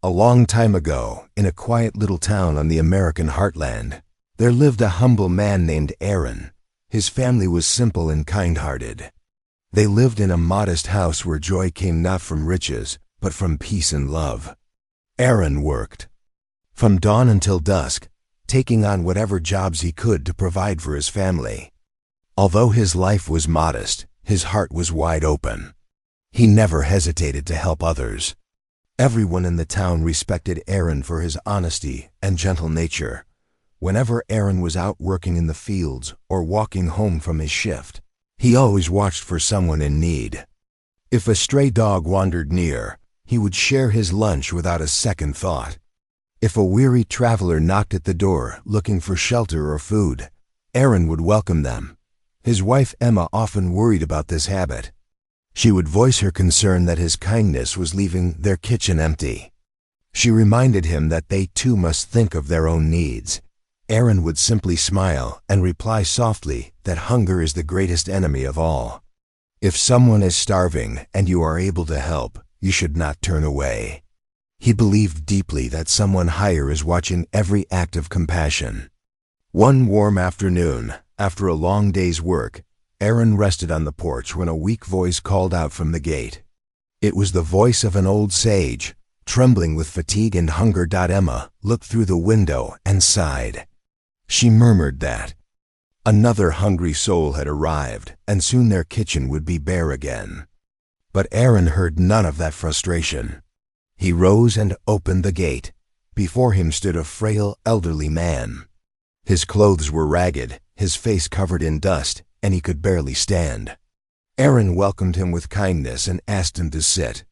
A long time ago, in a quiet little town on the American heartland, there lived a humble man named Aaron. His family was simple and kind-hearted. They lived in a modest house where joy came not from riches, but from peace and love. Aaron worked from dawn until dusk, taking on whatever jobs he could to provide for his family. Although his life was modest, his heart was wide open. He never hesitated to help others. Everyone in the town respected Aaron for his honesty and gentle nature. Whenever Aaron was out working in the fields or walking home from his shift, he always watched for someone in need. If a stray dog wandered near, he would share his lunch without a second thought. If a weary traveler knocked at the door looking for shelter or food, Aaron would welcome them. His wife Emma often worried about this habit. She would voice her concern that his kindness was leaving their kitchen empty. She reminded him that they too must think of their own needs. Aaron would simply smile and reply softly that hunger is the greatest enemy of all. If someone is starving and you are able to help, you should not turn away. He believed deeply that someone higher is watching every act of compassion. One warm afternoon, after a long day's work, Aaron rested on the porch when a weak voice called out from the gate. It was the voice of an old sage. Trembling with fatigue and hunger, Emma looked through the window and sighed. She murmured that another hungry soul had arrived, and soon their kitchen would be bare again. But Aaron heard none of that frustration. He rose and opened the gate. Before him stood a frail, elderly man. His clothes were ragged, his face covered in dust, and he could barely stand. Aaron welcomed him with kindness and asked him to sit.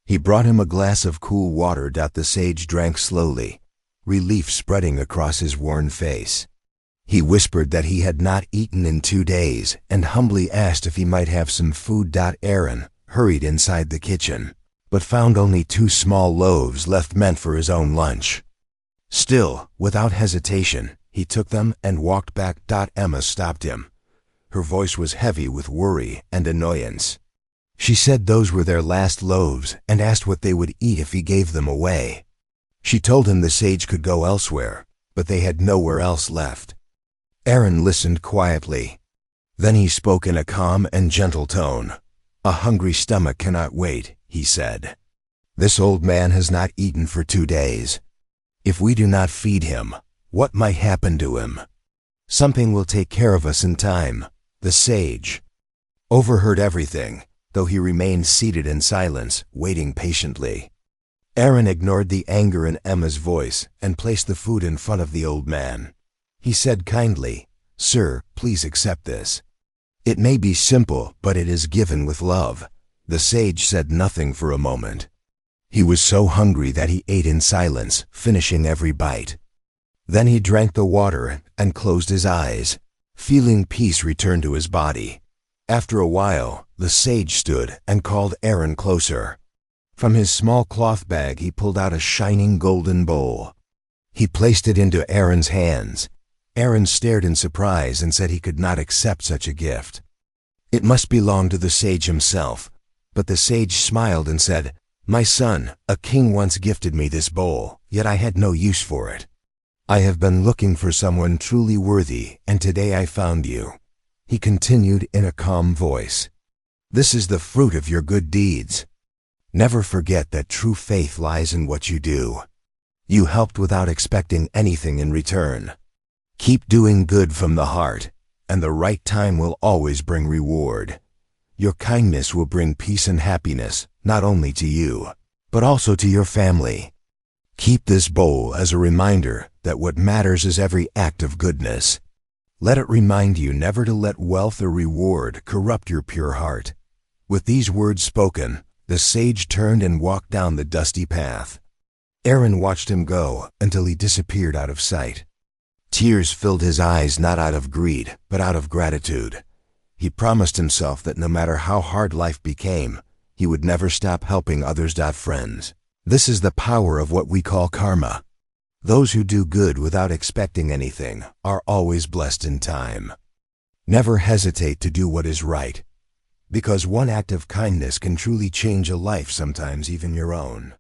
He brought him a glass of cool water. The sage drank slowly, relief spreading across his worn face. He whispered that he had not eaten in 2 days and humbly asked if he might have some food. Aaron hurried inside the kitchen, but found only 2 small loaves left meant for his own lunch. Still, without hesitation, he took them and walked back. Emma stopped him. Her voice was heavy with worry and annoyance. She said those were their last loaves and asked what they would eat if he gave them away. She told him the sage could go elsewhere, but they had nowhere else left. Aaron listened quietly. Then he spoke in a calm and gentle tone. "A hungry stomach cannot wait," he said. "This old man has not eaten for 2 days. If we do not feed him, what might happen to him? Something will take care of us in time." The sage overheard everything, though he remained seated in silence, waiting patiently. Aaron ignored the anger in Emma's voice and placed the food in front of the old man. He said kindly, "Sir, please accept this. It may be simple, but it is given with love." The sage said nothing for a moment. He was so hungry that he ate in silence, finishing every bite. Then he drank the water and closed his eyes. Feeling peace return to his body. After a while, the sage stood and called Aaron closer. From his small cloth bag he pulled out a shining golden bowl. He placed it into Aaron's hands. Aaron stared in surprise and said he could not accept such a gift. It must belong to the sage himself. But the sage smiled and said, "My son, a king once gifted me this bowl, yet I had no use for it. I have been looking for someone truly worthy, and today I found you." He continued in a calm voice, "This is the fruit of your good deeds. Never forget that true faith lies in what you do. You helped without expecting anything in return. Keep doing good from the heart, and the right time will always bring reward. Your kindness will bring peace and happiness, not only to you, but also to your family. Keep this bowl as a reminder that what matters is every act of goodness. Let it remind you never to let wealth or reward corrupt your pure heart." With these words spoken, the sage turned and walked down the dusty path. Aaron watched him go until he disappeared out of sight. Tears filled his eyes, not out of greed, but out of gratitude. He promised himself that no matter how hard life became, he would never stop helping others. Friends, this is the power of what we call karma. Those who do good without expecting anything are always blessed in time. Never hesitate to do what is right, because one act of kindness can truly change a life, sometimes even your own.